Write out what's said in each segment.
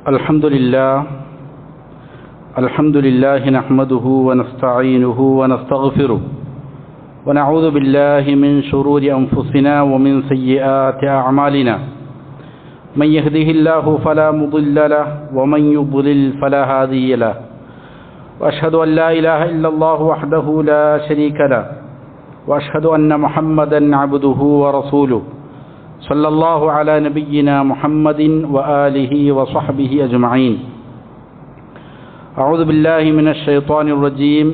الحمد لله نحمده ونستعينه ونستغفره ونعوذ بالله من شرور أنفسنا ومن سيئات أعمالنا من يهده الله فلا مضل له ومن يضلل فلا هادي له وأشهد أن لا إله إلا الله وحده لا شريك له وأشهد أن محمدا عبده ورسوله صلى الله على نبينا محمد وآله وصحبه أجمعين. أعوذ بالله من الشيطان الرجيم.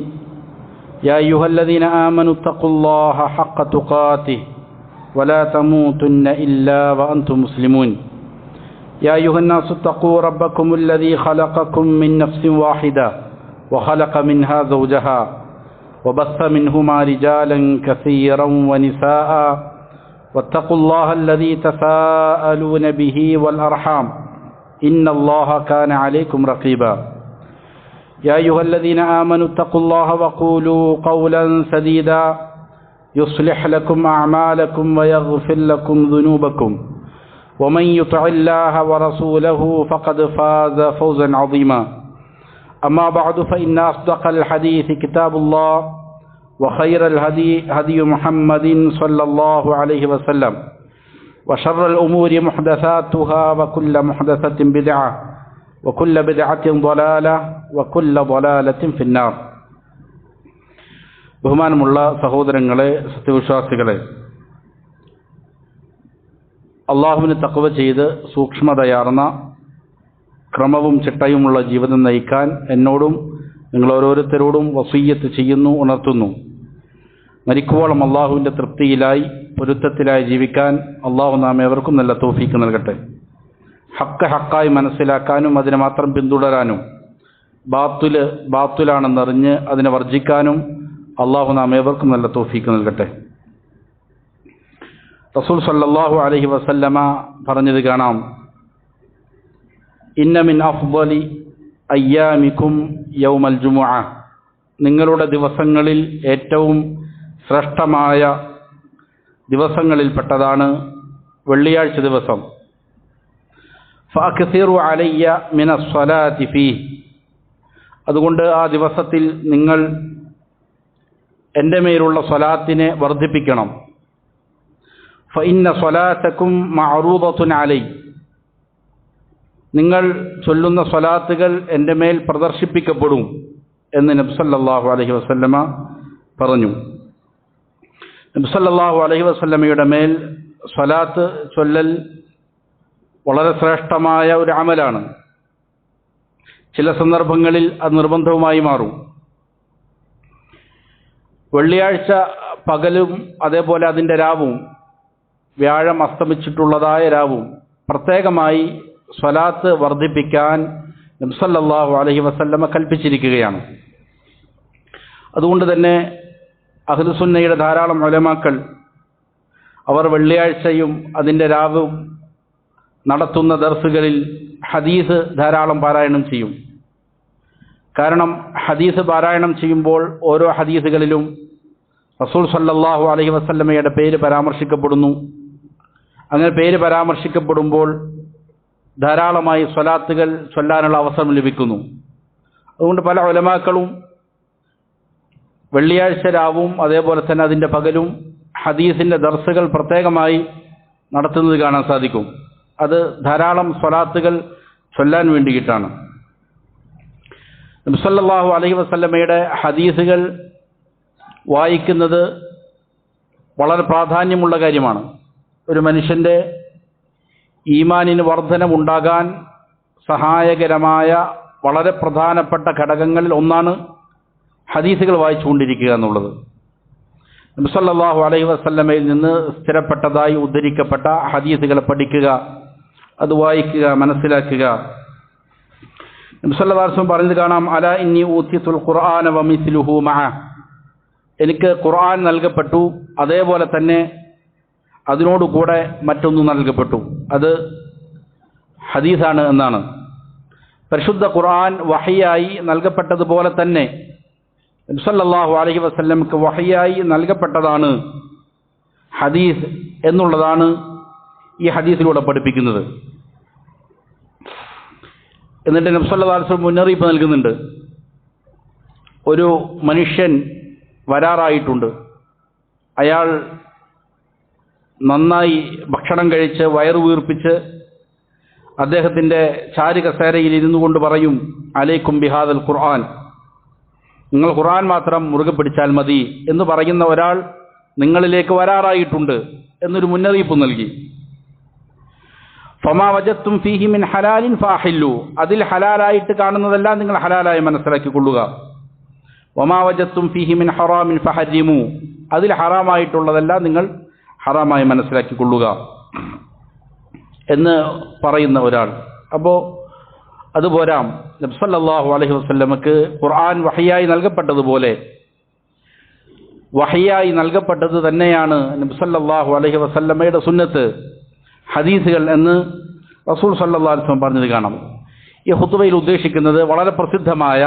يا أيها الذين آمنوا اتقوا الله حق تقاته ولا تموتن إلا وأنتم مسلمون. يا أيها الناس اتقوا ربكم الذي خلقكم من نفس واحدة وخلق منها زوجها وبث منهما رجالا كثيرا ونساء واتقوا الله الذي تساءلون به والأرحام إن الله كان عليكم رقيبا. يا أيها الذين آمنوا اتقوا الله وقولوا قولا سديدا يصلح لكم أعمالكم ويغفر لكم ذنوبكم ومن يطع الله ورسوله فقد فاز فوزا عظيما. أما بعد فإن أصدق الحديث كتاب الله وخير الهدي هدي محمد صلى الله عليه وسلم وشر الأمور محدثاتها وكل محدثة بدعة وكل بدعة ضلالة وكل ضلالة في النار. ബഹുമാനമുള്ള സഹോദരങ്ങളെ, സത്യവിശ്വാസികളെ, അള്ളാഹുവിന് തഖ്വ ചെയ്ത് സൂക്ഷ്മതയാർന്ന ക്രമവും ചിട്ടയുമുള്ള ജീവിതം നയിക്കാൻ എന്നോടും നിങ്ങൾ ഓരോരുത്തരോടും വസിയ്യത്ത് ചെയ്യുന്നു, ഉണർത്തുന്നു. മരിക്കുവോളം അള്ളാഹുവിൻ്റെ തൃപ്തിയിലായി പൊരുത്തത്തിലായി ജീവിക്കാൻ അള്ളാഹു നാം ഏവർക്കും നല്ല തൗഫീക്ക് നൽകട്ടെ. ഹക്കായി മനസ്സിലാക്കാനും അതിനെ മാത്രം പിന്തുടരാനും ബാത്തുലാണെന്നറിഞ്ഞ് അതിനെ വർജിക്കാനും അള്ളാഹു നാം ഏവർക്കും നല്ല തൗഫീക്ക് നൽകട്ടെ. റസൂൽ സല്ലല്ലാഹു അലൈഹി വസല്ലമ പറഞ്ഞത് കാണാം, ഇന്ന മിൻ അഫ്ളി അയ്യാമിക്കും യൗമൽ ജുമുഅ, നിങ്ങളുടെ ദിവസങ്ങളിൽ ഏറ്റവും ശ്രേഷ്ഠമായ ദിവസങ്ങളിൽപ്പെട്ടതാണ് വെള്ളിയാഴ്ച ദിവസം. ഫഅക്സിറു അലയ്യ മിനസ്സലാത്തി ഫീഹ്, അതുകൊണ്ട് ആ ദിവസത്തിൽ നിങ്ങൾ എൻ്റെ മേലുള്ള സ്വലാത്തിനെ വർദ്ധിപ്പിക്കണം. ഫഇന്ന സ്വലാത്തക്കും മഅറൂദത്തുൻ അലൈ, നിങ്ങൾ ചൊല്ലുന്ന സ്വലാത്തുകൾ എൻ്റെ മേൽ പ്രദർശിപ്പിക്കപ്പെടും എന്ന് നബി സല്ലല്ലാഹു അലൈഹി വസല്ലമ പറഞ്ഞു. നബി സല്ലല്ലാഹു അലൈഹി വസല്ലമയുടെ മേൽ സ്വലാത്ത് ചൊല്ലൽ വളരെ ശ്രേഷ്ഠമായ ഒരു അമലാണ്. ചില സന്ദർഭങ്ങളിൽ അത് നിർബന്ധവുമായി മാറും. വെള്ളിയാഴ്ച പകലും അതേപോലെ അതിൻ്റെ രാവും, വ്യാഴം അസ്തമിച്ചിട്ടുള്ളതായ രാവും പ്രത്യേകമായി സ്വലാത്ത് വർദ്ധിപ്പിക്കാൻ നബി സല്ലല്ലാഹു അലൈഹി വസല്ലമ കൽപ്പിച്ചിരിക്കുകയാണ്. അതുകൊണ്ട് തന്നെ അഹ്ലുസുന്നയുടെ ധാരാളം ഉലമാക്കൾ അവർ വെള്ളിയാഴ്ചയും അതിൻ്റെ രാവും നടത്തുന്ന ദർസുകളിൽ ഹദീസ് ധാരാളം പാരായണം ചെയ്യും. കാരണം ഹദീസ് പാരായണം ചെയ്യുമ്പോൾ ഓരോ ഹദീസുകളിലും റസൂൽ സല്ലല്ലാഹു അലൈഹി വസല്ലമയുടെ പേര് പരാമർശിക്കപ്പെടുന്നു. അങ്ങനെ പേര് പരാമർശിക്കപ്പെടുമ്പോൾ ധാരാളമായി സ്വലാത്തുകൾ ചൊല്ലാനുള്ള അവസരം ലഭിക്കുന്നു. അതുകൊണ്ട് പല ഉലമാക്കളും വെള്ളിയാഴ്ച രാവും അതേപോലെ തന്നെ അതിൻ്റെ പകലും ഹദീസിൻ്റെ ദർസുകൾ പ്രത്യേകമായി നടത്തുന്നത് കാണാൻ സാധിക്കും. അത് ധാരാളം സ്വലാത്തുകൾ ചൊല്ലാൻ വേണ്ടിയിട്ടാണ്. നബി സല്ലല്ലാഹു അലൈഹി വസല്ലമയുടെ ഹദീസുകൾ വായിക്കുന്നത് വളരെ പ്രാധാന്യമുള്ള കാര്യമാണ്. ഒരു മനുഷ്യൻ്റെ ഈമാനിന് വർധനമുണ്ടാകാൻ സഹായകരമായ വളരെ പ്രധാനപ്പെട്ട ഘടകങ്ങളിൽ ഒന്നാണ് ഹദീസുകൾ വായിച്ചുകൊണ്ടിരിക്കുക എന്നുള്ളത്. നബി സല്ലല്ലാഹു അലൈഹി വസല്ലമയിൽ നിന്ന് സ്ഥിരപ്പെട്ടതായി ഉദ്ധരിക്കപ്പെട്ട ഹദീസുകളെ പഠിക്കുക, അത് വായിക്കുക, മനസ്സിലാക്കുക. നബി സല്ലല്ലാഹു അലൈഹി വസല്ലം പറഞ്ഞത് കാണാം, അലാ ഇന്നി ഊതിതുൽ ഖുർആന വമിസ്ലുഹു മഅ, എനിക്ക് ഖുർആൻ നൽകപ്പെട്ടു, അതേപോലെ തന്നെ അതിനോടുകൂടെ മറ്റൊന്ന് നൽകപ്പെട്ടു. അത് ഹദീസാണ് എന്നാണ്. പരിശുദ്ധ ഖുർആൻ വഹയ്യായി നൽകപ്പെട്ടതുപോലെ തന്നെ നബി സല്ലല്ലാഹു അലൈഹി വസല്ലമക്ക് വഹയ്യായി നൽകപ്പെട്ടതാണ് ഹദീസ് എന്നുള്ളതാണ് ഈ ഹദീസിലൂടെ പഠിപ്പിക്കുന്നത്. എന്നിട്ട് നബി സല്ലല്ലാഹു അലൈഹി വസല്ലം മുന്നറിയിപ്പ് നൽകുന്നുണ്ട്, ഒരു മനുഷ്യൻ വരാറായിട്ടുണ്ട്, അയാൾ നന്നായി ഭക്ഷണം കഴിച്ച് വയറു വീർപ്പിച്ച് അദ്ദേഹത്തിൻ്റെ ചാരുകസേരയിൽ ഇരുന്നു കൊണ്ട് പറയും, അലൈക്കും ബിഹാദൽ ഖുർആൻ, നിങ്ങൾ ഖുർആൻ മാത്രം മുറുകെ പിടിച്ചാൽ മതി എന്ന് പറയുന്ന ഒരാൾ നിങ്ങളിലേക്ക് വരാറായിട്ടുണ്ട് എന്നൊരു മുന്നറിയിപ്പ് നൽകി. ഫമാ വജത്തും ഫീഹി മിൻ ഹലാലിൻ ഫാഹില്ലു, അതിൽ ഹലാലായിട്ട് കാണുന്നതെല്ലാം നിങ്ങൾ ഹലാലായി മനസ്സിലാക്കിക്കൊള്ളുക. വമാ വജത്തും ഫീഹി മിൻ ഹറാമിൻ ഫഹരിമു, അതിൽ ഹറാമായിട്ടുള്ളതെല്ലാം നിങ്ങൾ ഹറാമായി മനസ്സിലാക്കിക്കൊള്ളുക എന്ന് പറയുന്ന ഒരാൾ. അപ്പോൾ അതുപോരാ, നബി സല്ലല്ലാഹു അലൈഹി വസല്ലമക്ക് ഖുർആൻ വഹയ്യായി നൽകപ്പെട്ടതുപോലെ വഹയ്യായി നൽകപ്പെട്ടത് തന്നെയാണ് നബി സല്ലല്ലാഹു അലൈഹി വസല്ലമയുടെ സുന്നത്ത്, ഹദീസുകൾ എന്ന് റസൂൽ സല്ലല്ലാഹു അലൈഹി വസല്ലം പറഞ്ഞത് കാണാം. ഈ ഖുതുബയിൽ ഉദ്ദേശിക്കുന്നത് വളരെ പ്രസിദ്ധമായ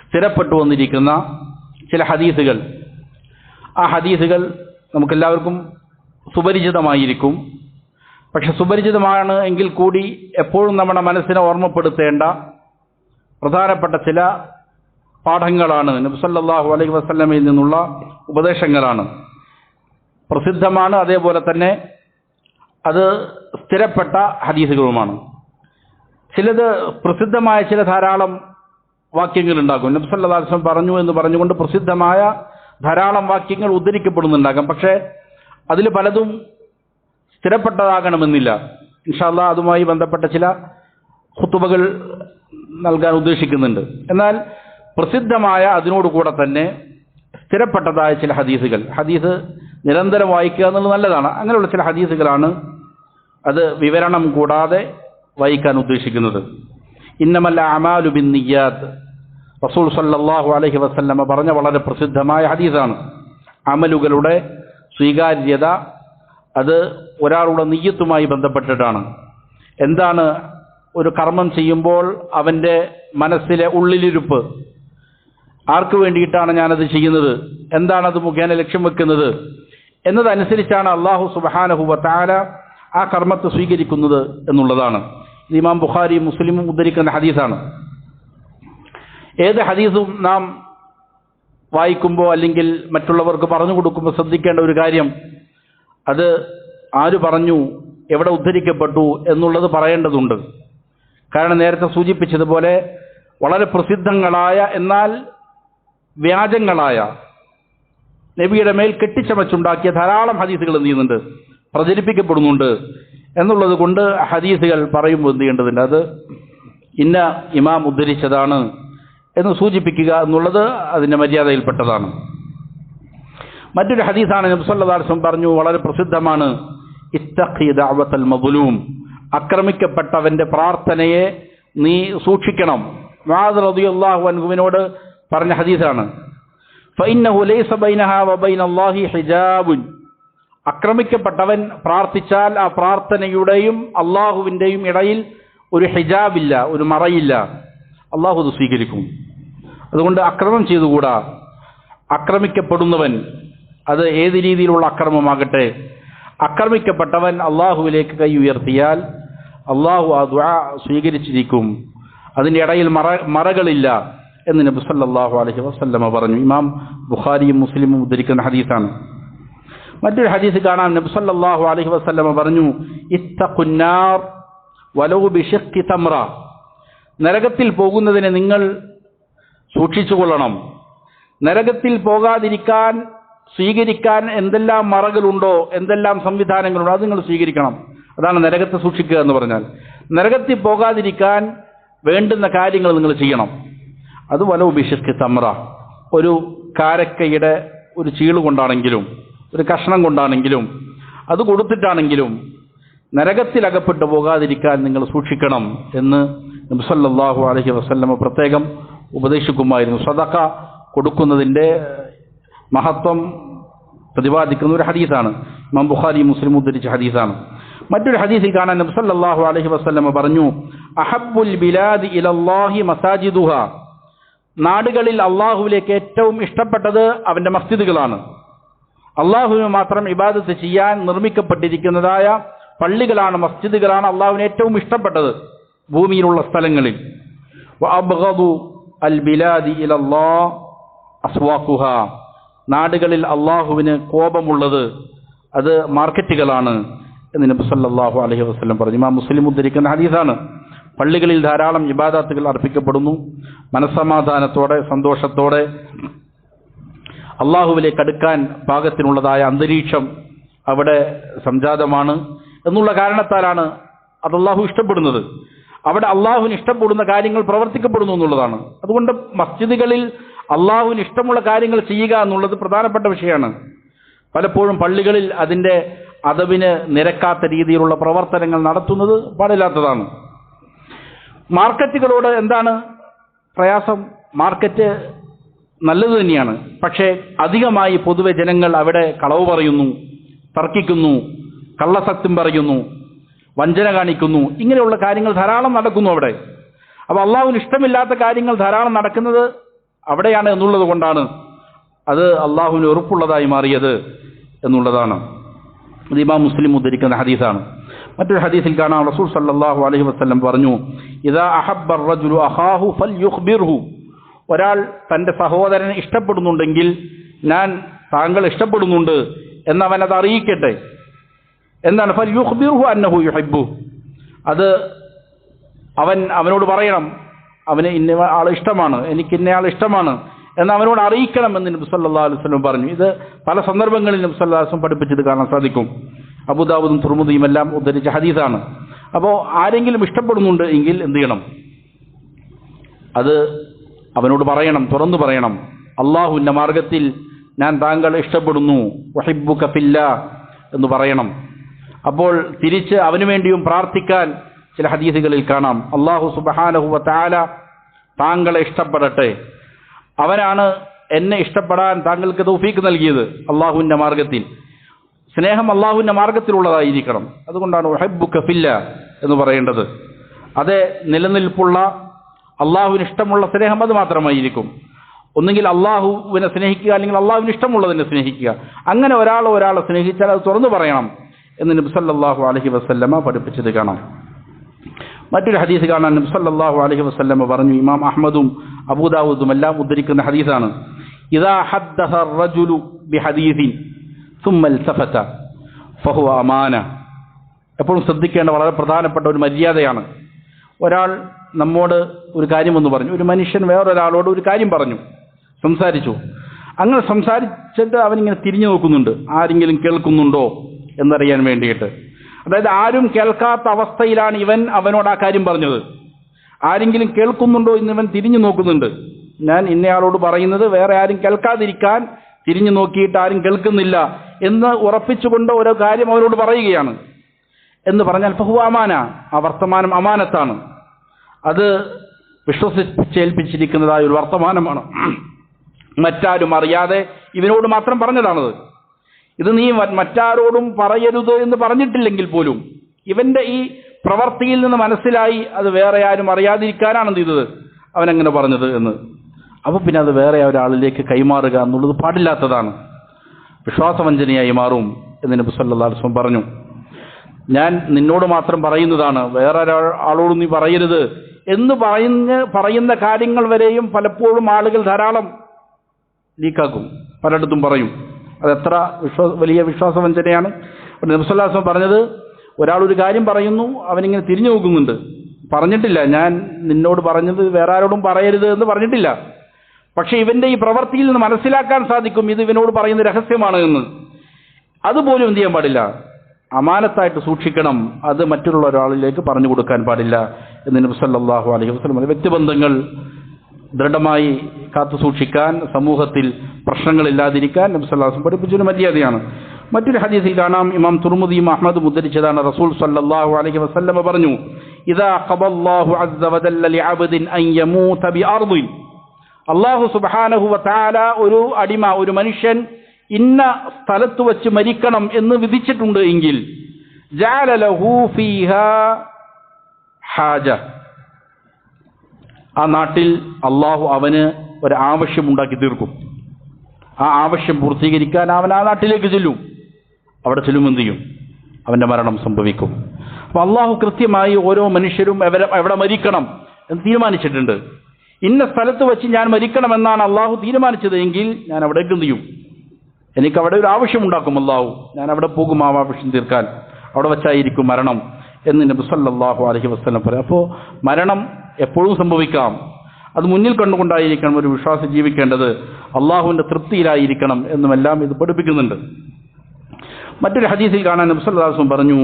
സ്ഥിരപ്പെട്ടു വന്നിരിക്കുന്ന ചില ഹദീസുകൾ. ആ ഹദീസുകൾ നമുക്കെല്ലാവർക്കും സുപരിചിതമായിരിക്കും. പക്ഷെ സുപരിചിതമാണ് എങ്കിൽ കൂടി എപ്പോഴും നമ്മുടെ മനസ്സിനെ ഓർമ്മപ്പെടുത്തേണ്ട പ്രധാനപ്പെട്ട ചില പാഠങ്ങളാണ്, നബി സല്ലല്ലാഹു അലൈഹി വസല്ലമയിൽ നിന്നുള്ള ഉപദേശങ്ങളാണ്. പ്രസിദ്ധമാണ്, അതേപോലെ തന്നെ അത് സ്ഥിരപ്പെട്ട ഹദീസുകളുമാണ്. ചിലത് പ്രസിദ്ധമായ ചില ധാരാളം വാക്യങ്ങളുണ്ടാകും. നബി സല്ലല്ലാഹു അലൈഹി വസല്ലം പറഞ്ഞു എന്ന് പറഞ്ഞുകൊണ്ട് പ്രസിദ്ധമായ ധാരാളം വാക്യങ്ങൾ ഉദ്ധരിക്കപ്പെടുന്നുണ്ടാകാം. പക്ഷേ അതിൽ പലതും സ്ഥിരപ്പെട്ടതാകണമെന്നില്ല. ഇൻഷാ അല്ലാഹ് അതുമായി ബന്ധപ്പെട്ട ചില ഖുതുബകൾ നൽകാൻ ഉദ്ദേശിക്കുന്നുണ്ട്. എന്നാൽ പ്രസിദ്ധമായ അതിനോടുകൂടെ തന്നെ സ്ഥിരപ്പെട്ടതായ ചില ഹദീസ് നിരന്തരം വായിക്കുക എന്നുള്ളത് നല്ലതാണ്. അങ്ങനെയുള്ള ചില ഹദീസുകളാണ് അത് വിവരണം കൂടാതെ വായിക്കാൻ ഉദ്ദേശിക്കുന്നത്. ഇന്നമൽ അഅമാലു ബിന്നിയ്യാത്ത്, റസൂൽ സല്ലല്ലാഹു അലൈഹി വസല്ലമ പറഞ്ഞ വളരെ പ്രസിദ്ധമായ ഹദീസാണ്. അമലുകളുടെ സ്വീകാര്യത അത് ഒരാളുടെ നിയ്യത്തുമായി ബന്ധപ്പെട്ടിട്ടാണ്. എന്താണ് ഒരു കർമ്മം ചെയ്യുമ്പോൾ അവൻ്റെ മനസ്സിലെ ഉള്ളിലിരുപ്പ്, ആർക്ക് വേണ്ടിയിട്ടാണ് ഞാനത് ചെയ്യുന്നത്, എന്താണത് മുഖേന ലക്ഷ്യം വെക്കുന്നത് എന്നതനുസരിച്ചാണ് അല്ലാഹു സുബ്ഹാനഹു വ തആല ആ കർമ്മത്തെ സ്വീകരിക്കുന്നത് എന്നുള്ളതാണ്. ഇത് ഇമാം ബുഖാരി മുസ്ലിമും ഉദ്ധരിക്കുന്ന ഹദീസാണ്. ഏത് ഹദീസും നാം വായിക്കുമ്പോൾ അല്ലെങ്കിൽ മറ്റുള്ളവർക്ക് പറഞ്ഞു കൊടുക്കുമ്പോൾ ശ്രദ്ധിക്കേണ്ട ഒരു കാര്യം, അത് ആര് പറഞ്ഞു, എവിടെ ഉദ്ധരിക്കപ്പെട്ടു എന്നുള്ളത് പറയേണ്ടതുണ്ട്. കാരണം നേരത്തെ സൂചിപ്പിച്ചതുപോലെ വളരെ പ്രസിദ്ധങ്ങളായ എന്നാൽ വ്യാജങ്ങളായ നബിയുടെ മേൽ കെട്ടിച്ചമച്ചുണ്ടാക്കിയ ധാരാളം ഹദീസുകൾ എന്ത് ചെയ്യുന്നുണ്ട്, പ്രചരിപ്പിക്കപ്പെടുന്നുണ്ട് എന്നുള്ളത് കൊണ്ട് ഹദീസുകൾ പറയുമ്പോൾ എന്ത് ചെയ്യേണ്ടതുണ്ട്, അത് ഇന്ന ഇമാം ഉദ്ധരിച്ചതാണ് എന്ന് സൂചിപ്പിക്കുക എന്നുള്ളത് അതിൻ്റെ മര്യാദയിൽപ്പെട്ടതാണ്. മറ്റൊരു ഹദീസാണ് നബി സല്ലല്ലാഹു അലൈഹി വസല്ലം പറഞ്ഞു, വളരെ പ്രസിദ്ധമാണ്, ഇത്തഖി ദഅവത്തൽ മദ്ലൂം, ആക്രമിക്കപ്പെട്ടവന്റെ പ്രാർത്ഥനയെ നീ സൂക്ഷിക്കണം. മുആദ് റളിയല്ലാഹു അൻഹുവിനോട് പറഞ്ഞ ഹദീസാണ്. ഫഇന്നഹു ലൈസ ബൈനഹാ വബൈനല്ലാഹി ഹിജാബുൻ, ആക്രമിക്കപ്പെട്ടവൻ പ്രാർത്ഥിച്ചാൽ ആ പ്രാർത്ഥനയുടെയും അള്ളാഹുവിൻ്റെയും ഇടയിൽ ഒരു ഹിജാബില്ല, ഒരു മറയില്ല, അള്ളാഹു അത് സ്വീകരിക്കും. അതുകൊണ്ട് അക്രമം ചെയ്തുകൂടാ. ആക്രമിക്കപ്പെടുന്നവൻ, അത് ഏത് രീതിയിലുള്ള അക്രമമാകട്ടെ, ആക്രമിക്കപ്പെട്ടവൻ അള്ളാഹുവിലേക്ക് കൈ ഉയർത്തിയാൽ അള്ളാഹു ആ ദുആ സ്വീകരിച്ചിരിക്കും, അതിൻ്റെ ഇടയിൽ മറകളില്ല എന്ന് നബി സല്ലല്ലാഹു അലൈഹി വസല്ലമ പറഞ്ഞു. ഇമാം ബുഖാരിയും മുസ്ലിമും ഉദ്ധരിക്കുന്ന ഹദീസാണ്. മറ്റൊരു ഹദീസ് കാണാം, നബി സല്ലല്ലാഹു അലൈഹി വസല്ലമ പറഞ്ഞു, ഇത്തഖുന്നാർ വലൗ ബിശഖ്ഖി തംറ, നരകത്തിൽ പോകുന്നതിനെ നിങ്ങൾ സൂക്ഷിച്ചുകൊള്ളണം. നരകത്തിൽ പോകാതിരിക്കാൻ സ്വീകരിക്കാൻ എന്തെല്ലാം മറകളുണ്ടോ, എന്തെല്ലാം സംവിധാനങ്ങളുണ്ടോ അത് നിങ്ങൾ സ്വീകരിക്കണം. അതാണ് നരകത്തെ സൂക്ഷിക്കുക എന്ന് പറഞ്ഞാൽ. നരകത്തിൽ പോകാതിരിക്കാൻ വേണ്ടുന്ന കാര്യങ്ങൾ നിങ്ങൾ ചെയ്യണം. അത് വലൗ ബിശഖ്ഖി തംറ, ഒരു കാരക്കയുടെ ഒരു ചീള് കൊണ്ടാണെങ്കിലും ഒരു കഷ്ണം കൊണ്ടാണെങ്കിലും അത് കൊടുത്തിട്ടാണെങ്കിലും നരകത്തിൽ അകപ്പെട്ടു പോകാതിരിക്കാൻ നിങ്ങൾ സൂക്ഷിക്കണം എന്ന് നബി സല്ലല്ലാഹു അലൈഹി വസല്ലമ പ്രത്യേകം ഉപദേശിക്കുമായിരുന്നു. സദഖ കൊടുക്കുന്നതിൻ്റെ മഹത്വം പ്രതിപാദിക്കുന്ന ഒരു ഹദീസാണ്. ഇമാം ബുഖാരി മുസ്ലിം ഉദ്ധരിച്ച ഹദീസാണ്. മറ്റൊരു ഹദീസിൽ കാണാൻ നബി സല്ലല്ലാഹു അലൈഹി വസല്ലമ പറഞ്ഞു, അഹബ്ബുൽ ബിലാദി ഇലല്ലാഹി മസാജിദുഹ, നാടുകളിൽ അള്ളാഹുവിലേക്ക് ഏറ്റവും ഇഷ്ടപ്പെട്ടത് അവൻ്റെ മസ്ജിദുകളാണ്. അള്ളാഹുവിന് മാത്രം ഇബാദത്ത് ചെയ്യാൻ നിർമ്മിക്കപ്പെട്ടിരിക്കുന്നതായ പള്ളികളാണ്, മസ്ജിദുകളാണ് അള്ളാഹുവിന് ഏറ്റവും ഇഷ്ടപ്പെട്ടത്. ഭൂമിയിലുള്ള സ്ഥലങ്ങളിൽ. വഅബ്ഗദു അൽ ബിലാദി ഇലല്ലാഹ് അസ്വാഖുഹ, നാടുകളിൽ അള്ളാഹുവിന് കോപമുള്ളത് അത് മാർക്കറ്റുകളാണ് എന്ന് നബി സല്ലല്ലാഹു അലൈഹി വസല്ലം പറഞ്ഞു. ഇമാം മുസ്ലിം ഉദ്ധരിക്കുന്ന ഹദീസാണ്. പള്ളികളിൽ ധാരാളം ഇബാദത്തുകൾ അർപ്പിക്കപ്പെടുന്നു. മനസ്സമാധാനത്തോടെ സന്തോഷത്തോടെ അള്ളാഹുവിലേക്ക് അടുക്കാൻ പാകത്തിനുള്ളതായ അന്തരീക്ഷം അവിടെ സംജാതമാണ് എന്നുള്ള കാരണത്താലാണ് അത് അള്ളാഹു ഇഷ്ടപ്പെടുന്നത്. അവിടെ അള്ളാഹുവിന് ഇഷ്ടപ്പെടുന്ന കാര്യങ്ങൾ പ്രവർത്തിക്കപ്പെടുന്നു എന്നുള്ളതാണ്. അതുകൊണ്ട് മസ്ജിദുകളിൽ അള്ളാഹുവിന് ഇഷ്ടമുള്ള കാര്യങ്ങൾ ചെയ്യുക എന്നുള്ളത് പ്രധാനപ്പെട്ട വിഷയമാണ്. പലപ്പോഴും പള്ളികളിൽ അതിൻ്റെ അദബിന് നിരക്കാത്ത രീതിയിലുള്ള പ്രവർത്തനങ്ങൾ നടത്തുന്നത് പാടില്ലാത്തതാണ്. മാർക്കറ്റുകളോട് എന്താണ് പ്രയാസം? മാർക്കറ്റ് നല്ലത് തന്നെയാണ്. പക്ഷേ അധികമായി പൊതുവെ ജനങ്ങൾ അവിടെ കളവ് പറയുന്നു, തർക്കിക്കുന്നു, കള്ളസത്യം പറയുന്നു, വഞ്ചന കാണിക്കുന്നു. ഇങ്ങനെയുള്ള കാര്യങ്ങൾ ധാരാളം നടക്കുന്നു അവിടെ. അപ്പോൾ അള്ളാഹുവിന് ഇഷ്ടമില്ലാത്ത കാര്യങ്ങൾ ധാരാളം നടക്കുന്നത് അവിടെയാണ് എന്നുള്ളത് കൊണ്ടാണ് അത് അള്ളാഹുവിന് വെറുപ്പുള്ളതായി മാറിയത് എന്നുള്ളതാണ്. ഇത് ഇമാം മുസ്ലിം ഉദ്ധരിക്കുന്ന ഹദീസാണ്. മറ്റൊരു ഹദീസിൽ കാണാം, റസൂൽ സല്ലല്ലാഹു അലൈഹി വസല്ലം പറഞ്ഞു, ഇദാ അഹബ്ബ അർ-റജുലു അഖാഹു ഫൽയുഖ്ബിർഹു, ഒരാൾ തൻ്റെ സഹോദരനെ ഇഷ്ടപ്പെടുന്നുണ്ടെങ്കിൽ ഞാൻ താങ്കൾ ഇഷ്ടപ്പെടുന്നുണ്ട് എന്നവൻ അത് അറിയിക്കട്ടെ. എന്താണ്? ഫൽയുഖ്ബിർഹു അന്നഹു യുഹിബ്ബു, അത് അവനോട് പറയണം, അവന് ഇന്ന ആൾ ഇഷ്ടമാണ്, എനിക്ക് ഇന്നയാൾ ഇഷ്ടമാണ് എന്ന് അവനോട് അറിയിക്കണം എന്ന് നബി സല്ലല്ലാഹു അലൈഹി വസല്ലം പറഞ്ഞു. ഇത് പല സന്ദർഭങ്ങളിൽ നബി സല്ലല്ലാഹു അലൈഹി വസല്ലം പഠിപ്പിച്ചത് കാണാൻ സാധിക്കും. അബൂദാവൂദും തുർമുദിയും എല്ലാം ഉദ്ധരിച്ച ഹദീസാണ്. അപ്പോൾ ആരെങ്കിലും ഇഷ്ടപ്പെടുന്നുണ്ട് എങ്കിൽ എന്ത് ചെയ്യണം? അത് അവനോട് പറയണം, തുറന്നു പറയണം, അള്ളാഹുവിൻ്റെ മാർഗത്തിൽ ഞാൻ താങ്കൾ ഇഷ്ടപ്പെടുന്നു, വഹിബ്ബുക ഫില്ലാഹ് എന്ന് പറയണം. അപ്പോൾ തിരിച്ച് അവനു വേണ്ടിയും പ്രാർത്ഥിക്കാൻ ചില ഹദീസുകളിൽ കാണാം, അള്ളാഹു സുബ്ഹാനഹു വ തആല താങ്കളെ ഇഷ്ടപ്പെടട്ടെ, അവനാണ് എന്നെ ഇഷ്ടപ്പെടാൻ താങ്കൾക്ക് തൗഫീക്ക് നൽകിയത് അള്ളാഹുവിൻ്റെ മാർഗത്തിൽ. സ്നേഹം അള്ളാഹുവിൻ്റെ മാർഗത്തിലുള്ളതായിരിക്കണം. അതുകൊണ്ടാണ് വഹിബ്ബുക ഫില്ലാഹ് എന്ന് പറയേണ്ടത്. അത് നിലനിൽപ്പുള്ള അള്ളാഹുവിന് ഇഷ്ടമുള്ള സ്നേഹം അത് മാത്രമായിരിക്കും. ഒന്നുകിൽ അള്ളാഹുവിനെ സ്നേഹിക്കുക, അല്ലെങ്കിൽ അള്ളാഹുവിന് ഇഷ്ടമുള്ളതിനെ സ്നേഹിക്കുക. അങ്ങനെ ഒരാളെ സ്നേഹിച്ചാൽ അത് തുറന്നു പറയണം എന്ന് നബി സല്ലല്ലാഹു അലൈഹി വസല്ലമ പഠിപ്പിച്ചത് കാണാം. മറ്റൊരു ഹദീസ് കാണാൻ നബി സല്ലല്ലാഹു അലൈഹി വസല്ലമ പറഞ്ഞു, ഇമാം അഹ്മദും അബൂദാവൂദും എല്ലാം ഉദ്ധരിക്കുന്ന ഹദീസാണ്, ഇദാ ഹദ്ദസ അർ-റജുലു ബിഹദീസിൻ സുമ്മ ഇൽതഫത ഫഹുവ അമാന. എപ്പോഴും ശ്രദ്ധിക്കേണ്ട വളരെ പ്രധാനപ്പെട്ട ഒരു മര്യാദയാണ്. ഒരാൾ നമ്മോട് ഒരു കാര്യമെന്ന് പറഞ്ഞു, ഒരു മനുഷ്യൻ വേറൊരാളോട് ഒരു കാര്യം പറഞ്ഞു, സംസാരിച്ചു. അങ്ങനെ സംസാരിച്ചിട്ട് അവനിങ്ങനെ തിരിഞ്ഞു നോക്കുന്നുണ്ട്, ആരെങ്കിലും കേൾക്കുന്നുണ്ടോ എന്നറിയാൻ വേണ്ടിയിട്ട്. അതായത് ആരും കേൾക്കാത്ത അവസ്ഥയിലാണ് അവനോട് ആ കാര്യം പറഞ്ഞത്. ആരെങ്കിലും കേൾക്കുന്നുണ്ടോ എന്നിവൻ തിരിഞ്ഞു നോക്കുന്നുണ്ട്. ഞാൻ ഇന്നയാളോട് പറയുന്നത് വേറെ ആരും കേൾക്കാതിരിക്കാൻ തിരിഞ്ഞു നോക്കിയിട്ട് ആരും കേൾക്കുന്നില്ല എന്ന് ഉറപ്പിച്ചുകൊണ്ട് ഓരോ കാര്യം അവനോട് പറയുകയാണ്. എന്ന് പറഞ്ഞാൽ ഫഹുവ അമാന, ആ വർത്തമാനം അമാനത്താണ്. അത് വിശ്വസിച്ചേൽപ്പിച്ചിരിക്കുന്നതായ ഒരു വർത്തമാനമാണ്. മറ്റാരും അറിയാതെ ഇവനോട് മാത്രം പറഞ്ഞതാണത്. ഇത് നീ മറ്റാരോടും പറയരുത് എന്ന് പറഞ്ഞിട്ടില്ലെങ്കിൽ പോലും ഇവന്റെ ഈ പ്രവൃത്തിയിൽ നിന്ന് മനസ്സിലായി അത് വേറെ ആരും അറിയാതിരിക്കാനാണ് എന്ത് ചെയ്തത്, അവനങ്ങനെ പറഞ്ഞത് എന്ന്. അപ്പോൾ പിന്നെ അത് വേറെ ഒരാളിലേക്ക് കൈമാറുക എന്നുള്ളത് പാടില്ലാത്തതാണ്, വിശ്വാസവഞ്ചനയായി മാറും എന്ന് നബി സല്ലല്ലാഹു അലൈഹി വസല്ലം പറഞ്ഞു. ഞാൻ നിന്നോട് മാത്രം പറയുന്നതാണ്, വേറെ ഒരാളോട് നീ പറയരുത് എന്ന് പറയുന്ന കാര്യങ്ങൾ വരെയും പലപ്പോഴും ആളുകൾ ധാരാളം ലീക്കാക്കും, പലയിടത്തും പറയും. അതെത്ര വലിയ വിശ്വാസവഞ്ചനയാണ്. നബി സല്ലല്ലാഹു അലൈഹി വസല്ലം പറഞ്ഞത്, ഒരാളൊരു കാര്യം പറയുന്നു, അവനിങ്ങനെ തിരിഞ്ഞു നോക്കുന്നുണ്ട്, പറഞ്ഞിട്ടില്ല ഞാൻ നിന്നോട് പറഞ്ഞത് വേറെ ആരോടും പറയരുത് എന്ന് പറഞ്ഞിട്ടില്ല. പക്ഷെ ഇവന്റെ ഈ പ്രവൃത്തിയിൽ നിന്ന് മനസ്സിലാക്കാൻ സാധിക്കും ഇത് ഇവനോട് പറയുന്ന രഹസ്യമാണ് എന്ന്. അതുപോലും എന്ത് ചെയ്യാൻ പാടില്ല, അമാനത്തായിട്ട് സൂക്ഷിക്കണം, അത് മറ്റുള്ള ഒരാളിലേക്ക് പറഞ്ഞു കൊടുക്കാൻ പാടില്ല എന്ന് നബി സല്ലല്ലാഹു അലൈഹി വസല്ലം. വ്യക്തിബന്ധങ്ങൾ ദൃഢമായി കാത്തു സൂക്ഷിക്കാൻ, സമൂഹത്തിൽ പ്രശ്നങ്ങളില്ലാതിരിക്കാൻ നബി സല്ലല്ലാഹു അലൈഹി വസല്ലം പഠിപ്പിച്ചൊരു മര്യാദയാണ്. മറ്റൊരു ഹദീസിൽ കാണാം, ഇമാം തുർമുദിയും അഹ്മദും ഉദ്ധരിച്ചതാണ്, റസൂൽ സല്ലല്ലാഹു അലൈഹി വസല്ലം പറഞ്ഞു, ഇദാ ഖബല്ലാഹു അസ്സ വജല്ല ലിഅബ്ദിൻ അൻ യമൂത ബിഅർദിൻ, അല്ലാഹു സുബ്ഹാനഹു വ തആല ഒരു അടിമ, ഒരു മനുഷ്യൻ ഇന്ന സ്ഥലത്ത് വെച്ച് മരിക്കണം എന്ന് വിധിച്ചിട്ടുണ്ട് എങ്കിൽ ജഅല ലഹു ഫീഹാ ഹാജ, ആ നാട്ടിൽ അള്ളാഹു അവന് ഒരു ആവശ്യം ഉണ്ടാക്കി തീർക്കും. ആ ആവശ്യം പൂർത്തീകരിക്കാൻ അവൻ ആ നാട്ടിലേക്ക് ചെല്ലും. അവിടെ ചെല്ലുമെന്ത് ചെയ്യും, അവൻ്റെ മരണം സംഭവിക്കും. അപ്പോൾ അള്ളാഹു കൃത്യമായി ഓരോ മനുഷ്യരും എവിടെ മരിക്കണം എന്ന് തീരുമാനിച്ചിട്ടുണ്ട്. ഇന്ന സ്ഥലത്ത് വെച്ച് ഞാൻ മരിക്കണമെന്നാണ് അള്ളാഹു തീരുമാനിച്ചത് എങ്കിൽ ഞാൻ അവിടേക്ക് എന്ത് ചെയ്യും? എനിക്ക് അവിടെ ഒരു ആവശ്യമുണ്ടാക്കും അള്ളാഹു, ഞാൻ അവിടെ പോകും ആ ആവശ്യം തീർക്കാൻ, അവിടെ വെച്ചായിരിക്കും മരണം എന്ന് നബി സല്ലല്ലാഹു അലൈഹി വസല്ലം പറയും. അപ്പോൾ മരണം എപ്പോഴും സംഭവിക്കാം. അത് മുന്നിൽ കണ്ടുകൊണ്ടായിരിക്കണം ഒരു വിശ്വാസി ജീവിക്കേണ്ടത്. അള്ളാഹുവിൻ്റെ തൃപ്തിയിലായിരിക്കണം എന്നുമെല്ലാം ഇത് പഠിപ്പിക്കുന്നുണ്ട്. മറ്റൊരു ഹദീസിൽ കാണാൻ നബി സല്ലല്ലാഹു അലൈഹി വസല്ലം പറഞ്ഞു,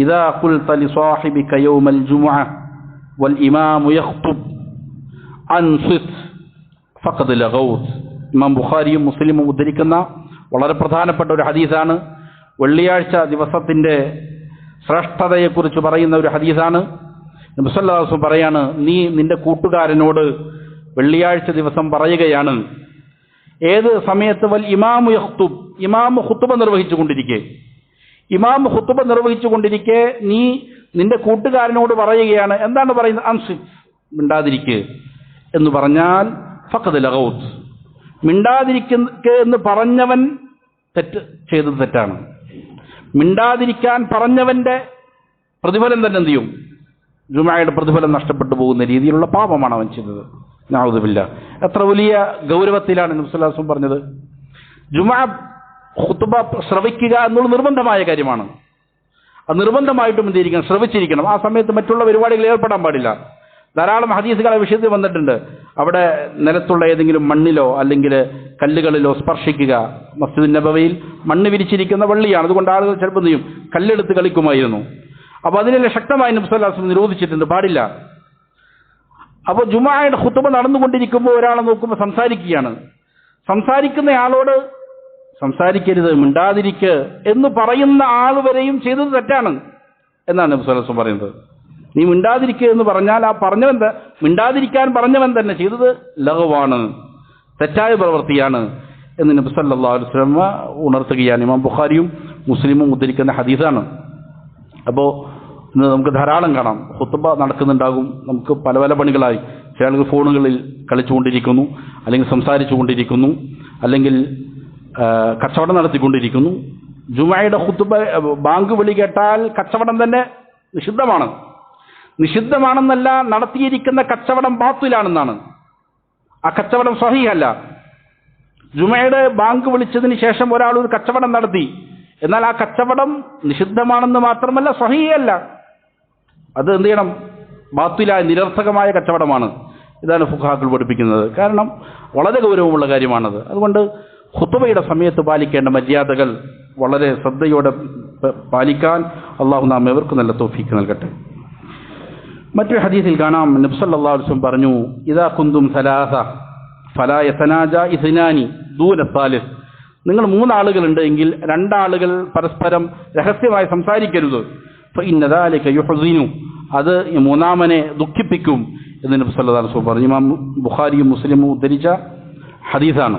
ഇദാ ഖുൽത ലിസാഹിബിക യൗമൽ ജുമുഅ വൽ ഇമാമു യഖ്തുബ് അൻസിത് ഫഖദ് ലഗൗത്. ഇമാം ബുഖാരിയും മുസ്ലിമും ഉദ്ധരിക്കുന്ന വളരെ പ്രധാനപ്പെട്ട ഒരു ഹദീസാണ്. വെള്ളിയാഴ്ച ദിവസത്തിൻ്റെ ശ്രേഷ്ഠതയെക്കുറിച്ച് പറയുന്ന ഒരു ഹദീസാണ്. നബി സല്ലല്ലാഹു അലൈഹി വസല്ലം പറയാണ്, നീ നിന്റെ കൂട്ടുകാരനോട് വെള്ളിയാഴ്ച ദിവസം പറയുകയാണ്. ഏത് സമയത്ത്? വൽ ഇമാമു യഖ്തുബ്, ഇമാം ഖുത്ബ നിർവഹിച്ചുകൊണ്ടിരിക്കെ നീ നിന്റെ കൂട്ടുകാരനോട് പറയുകയാണ്. എന്താണ് പറയുന്നത്? അൻസിത്, മിണ്ടാതിരിക്കുക എന്ന് പറഞ്ഞാൽ ഫഖദ് ലഗൗത്, മിണ്ടാതിരിക്കുക എന്ന് പറഞ്ഞവൻ ചെയ്തത് തെറ്റാണ്. മിണ്ടാതിരിക്കാൻ പറഞ്ഞവന്റെ പ്രതിഫലം തന്നെ എന്ത് ചെയ്യും? ജുമുഅയുടെ പ്രതിഫലം നഷ്ടപ്പെട്ടു പോകുന്ന രീതിയിലുള്ള പാപമാണ് അവൻ ചെയ്തത്. നഊദു ബില്ലാഹ്. എത്ര വലിയ ഗൗരവത്തിലാണ് നബി സല്ലല്ലാഹു അലൈഹി വസല്ലം പറഞ്ഞത്. ജുമുഅ ഖുത്ബ ശ്രവിക്കുക എന്നുള്ളത് നിർബന്ധമായ കാര്യമാണ്. അത് നിർബന്ധമായിട്ടും എന്തിരിക്കണം? ശ്രവിച്ചിരിക്കണം. ആ സമയത്ത് മറ്റുള്ള പരിപാടികളിൽ ഏർപ്പെടാൻ പാടില്ല. ധാരാളം ഹദീസുകൾ ആ വിഷയത്തിൽ വന്നിട്ടുണ്ട്. അവിടെ നിലത്തുള്ള ഏതെങ്കിലും മണ്ണിലോ അല്ലെങ്കിൽ കല്ലുകളിലോ സ്പർശിക്കുക. മസ്ജിദ് നബവിയിൽ മണ്ണ് വിരിച്ചിരിക്കുന്ന വള്ളിയാണ്, അതുകൊണ്ട് ആളുകൾ ചിലപ്പോൾ ചെയ്യും കല്ലെടുത്ത് കളിക്കുമായിരുന്നു. അപ്പോൾ അതിനെല്ലാം ശക്തമായി നബി സല്ലല്ലാഹു അലൈഹി വസല്ലം നിരോധിച്ചിട്ടുണ്ട്, പാടില്ല. അപ്പോൾ ജുമുഅയുടെ ഖുത്ബ നടന്നുകൊണ്ടിരിക്കുമ്പോൾ ഒരാളെ നോക്കുമ്പോൾ സംസാരിക്കുകയാണ്. സംസാരിക്കുന്ന ആളോട് സംസാരിക്കരുത്, മിണ്ടാതിരിക്കുക എന്ന് പറയുന്ന ആൾ വരെയും ചെയ്തത് തെറ്റാണ് എന്നാണ് നബി സല്ലല്ലാഹു അലൈഹി വസല്ലം പറയുന്നത്. നീ മിണ്ടാതിരിക്കുക എന്ന് പറഞ്ഞാൽ ആ പറഞ്ഞവൻ, മിണ്ടാതിരിക്കാൻ പറഞ്ഞവൻ തന്നെ ചെയ്തത് ലഗവാണ്, തെറ്റായ പ്രവൃത്തിയാണ് എന്ന് നബി സല്ലല്ലാഹു അലൈഹി വസല്ലം ഉണർത്തുകയാണ്. ഇമാം ബുഖാരിയും മുസ്ലിമും ഉദ്ധരിക്കുന്ന ഹദീസാണ്. അപ്പോൾ ഇന്ന് നമുക്ക് ധാരാളം കാണാം, ഖുത്ബ നടക്കുന്നുണ്ടാകും, നമുക്ക് പല പല പണികളായി. ചില ആളുകൾ ഫോണുകളിൽ കളിച്ചുകൊണ്ടിരിക്കുന്നു, അല്ലെങ്കിൽ സംസാരിച്ചു കൊണ്ടിരിക്കുന്നു, അല്ലെങ്കിൽ കച്ചവടം നടത്തിക്കൊണ്ടിരിക്കുന്നു. ജുമുഅയുടെ ഖുത്ബ ബാങ്ക് വിളി കേട്ടാൽ കച്ചവടം തന്നെ നിഷിദ്ധമാണെന്നല്ല, നടത്തിയിരിക്കുന്ന കച്ചവടം ബാത്തിലാണെന്നാണ്. ആ കച്ചവടം സ്വഹീഹല്ല. ജുമുഅയുടെ ബാങ്ക് വിളിച്ചതിന് ശേഷം ഒരാൾ ഒരു കച്ചവടം നടത്തി, എന്നാൽ ആ കച്ചവടം നിഷിദ്ധമാണെന്ന് മാത്രമല്ല സ്വഹീഹല്ല. അത് എന്ത് ചെയ്യണം? ബാത്തിലായ നിരർത്ഥകമായ കച്ചവടമാണ്. ഇതാണ് ഫുഖഹാക്കൾ പഠിപ്പിക്കുന്നത്. കാരണം വളരെ ഗൗരവമുള്ള കാര്യമാണത്. അതുകൊണ്ട് ഖുത്ബയുടെ സമയത്ത് പാലിക്കേണ്ട മര്യാദകൾ വളരെ ശ്രദ്ധയോടെ പാലിക്കാൻ അള്ളാഹു നാം എവർക്കും നല്ല തൗഫീഖ് നൽകട്ടെ. മറ്റൊരു ഹദീസിൽ കാണാം, നബി സല്ലല്ലാഹു അലൈഹി വസല്ലം പറഞ്ഞു, ഇദാ കുന്തും സലാസ ഫലാ യതനാജാ ഇസ്നാനി ദൂന സാലിസ്. നിങ്ങൾ 3 ആളുകളുണ്ട് എങ്കിൽ 2 ആളുകൾ പരസ്പരം രഹസ്യമായി സംസാരിക്കരുത്. ഫഇന്ന ദാലിക യുഹ്സിനു, അത് മൂന്നാമനെ ദുഃഖിപ്പിക്കും എന്ന് നബി സല്ലല്ലാഹു അലൈഹി വസല്ലം പറഞ്ഞു. ഇമാം ബുഖാരിയും മുസ്ലിമും ഉദ്ധരിച്ച ഹദീസാണ്.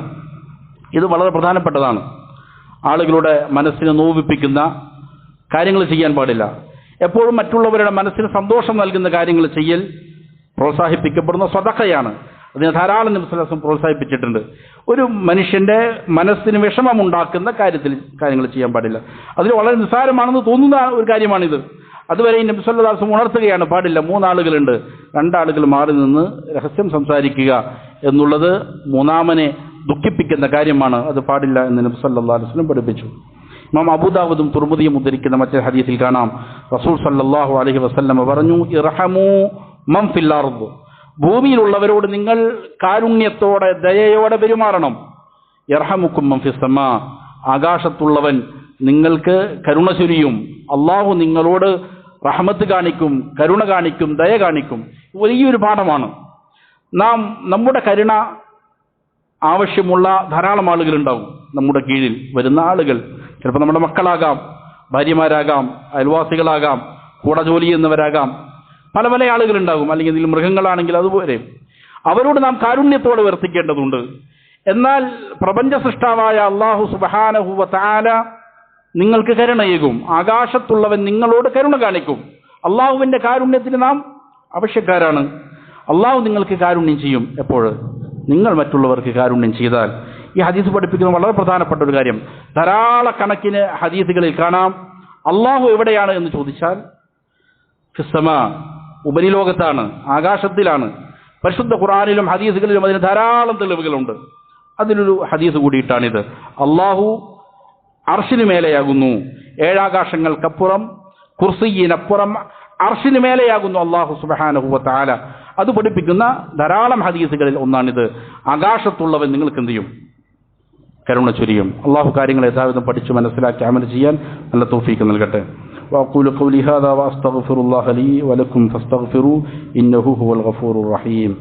ഇത് വളരെ പ്രധാനപ്പെട്ടതാണ്. ആളുകളുടെ മനസ്സിനെ നോവിപ്പിക്കുന്ന കാര്യങ്ങൾ ചെയ്യാൻ പാടില്ല. എപ്പോഴും മറ്റുള്ളവരുടെ മനസ്സിന് സന്തോഷം നൽകുന്ന കാര്യങ്ങൾ ചെയ്യൽ പ്രോത്സാഹിപ്പിക്കപ്പെടുന്ന സ്വതക്കയാണ്. അതിനെ ധാരാളം നബി സല്ലല്ലാഹു അലൈഹി വസല്ലം പ്രോത്സാഹിപ്പിച്ചിട്ടുണ്ട്. ഒരു മനുഷ്യന്റെ മനസ്സിന് വിഷമമുണ്ടാക്കുന്ന കാര്യങ്ങൾ ചെയ്യാൻ പാടില്ല. അതിൽ വളരെ നിസ്സാരമാണെന്ന് തോന്നുന്ന ഒരു കാര്യമാണിത്. അതുവരെ നബി സല്ലല്ലാഹു അലൈഹി വസല്ലം ഉണർത്തുകയാണ്, പാടില്ല. 3 ആളുകളുണ്ട്, 2 ആളുകൾ മാറി നിന്ന് രഹസ്യം സംസാരിക്കുക എന്നുള്ളത് മൂന്നാമനെ ദുഃഖിപ്പിക്കുന്ന കാര്യമാണ്, അത് പാടില്ല എന്ന് നബി സല്ലല്ലാഹു അലൈഹി വസല്ലം പഠിപ്പിച്ചു. ഇമാം അബൂദാവൂദും തുർമുദിയും ഉദ്ധരിക്കുന്ന മറ്റൊരു ഹദീസിൽ കാണാം, റസൂൽ സല്ലല്ലാഹു അലൈഹി വസല്ലം പറഞ്ഞു, ഇർഹമൂ മൻ ഫിൽ അർദ്, ഭൂമിയിലുള്ളവരോട് നിങ്ങൾ കാരുണ്യത്തോടെ ദയയോടെ പെരുമാറണം. യർഹമുക്കും മൻ ഫിസ് സമാ, ആകാശത്തുള്ളവൻ നിങ്ങൾക്ക് കരുണ ചൊരിയും. അള്ളാഹു നിങ്ങളോട് റഹ്മത്ത് കാണിക്കും, കരുണ കാണിക്കും, ദയ കാണിക്കും. വലിയൊരു പാഠമാണ്. നമ്മുടെ കരുണ ആവശ്യമുള്ള ധാരാളം ആളുകളുണ്ടാവും. നമ്മുടെ കീഴിൽ വരുന്ന ആളുകൾ ചിലപ്പോൾ നമ്മുടെ മക്കളാകാം, ഭാര്യമാരാകാം, അയൽവാസികളാകാം, കൂടെ ജോലി ചെയ്യുന്നവരാകാം, പല പല ആളുകളുണ്ടാകും. അല്ലെങ്കിൽ മൃഗങ്ങളാണെങ്കിൽ അതുപോലെ. അവരോട് നാം കാരുണ്യത്തോടെ വർത്തിക്കേണ്ടതുണ്ട്. എന്നാൽ പ്രപഞ്ച സൃഷ്ടാവായ അല്ലാഹു സുബ്ഹാനഹു വ തആല നിങ്ങൾക്ക് കരുണയേകും. ആകാശത്തുള്ളവൻ നിങ്ങളോട് കരുണ കാണിക്കും. അള്ളാഹുവിൻ്റെ കാരുണ്യത്തിന് നാം ആവശ്യക്കാരാണ്. അള്ളാഹു നിങ്ങൾക്ക് കാരുണ്യം ചെയ്യും എപ്പോൾ? നിങ്ങൾ മറ്റുള്ളവർക്ക് കാരുണ്യം ചെയ്താൽ. ഈ ഹദീസ് പഠിപ്പിക്കുന്ന വളരെ പ്രധാനപ്പെട്ട ഒരു കാര്യം. ധാരാളക്കണക്കിന് ഹദീസുകളിൽ കാണാം, അള്ളാഹു എവിടെയാണ് എന്ന് ചോദിച്ചാൽ ഫിസ്സമാ, ഉപരിലോകത്താണ്, ആകാശത്തിലാണ്. പരിശുദ്ധ ഖുർആനിലും ഹദീസുകളിലും അതിന് ധാരാളം തെളിവുകളുണ്ട്. അതിലൊരു ഹദീസ് കൂടിയിട്ടാണിത്. അള്ളാഹു അർശിന് മേലെയാകുന്നു, ഏഴാകാശങ്ങൾക്കപ്പുറം, കുർസിയിനപ്പുറം അർശിന് മേലെയാകുന്നു അള്ളാഹു സുബ്ഹാനഹു വ തആല. അത് പഠിപ്പിക്കുന്ന ധാരാളം ഹദീസുകളിൽ ഒന്നാണിത്. ആകാശത്തുള്ളവൻ നിങ്ങൾക്ക് എന്ത് ചെയ്യും? കരുണ ചൊരിയും. അള്ളാഹു കാര്യങ്ങൾ യഥാവിധം പഠിച്ചു മനസ്സിലാക്കി അമൽ ചെയ്യാൻ നല്ല തൗഫീഖ് നൽകട്ടെ. وأقول قولي هذا وأستغفر الله لي ولكم فاستغفروه إنه هو الغفور الرحيم.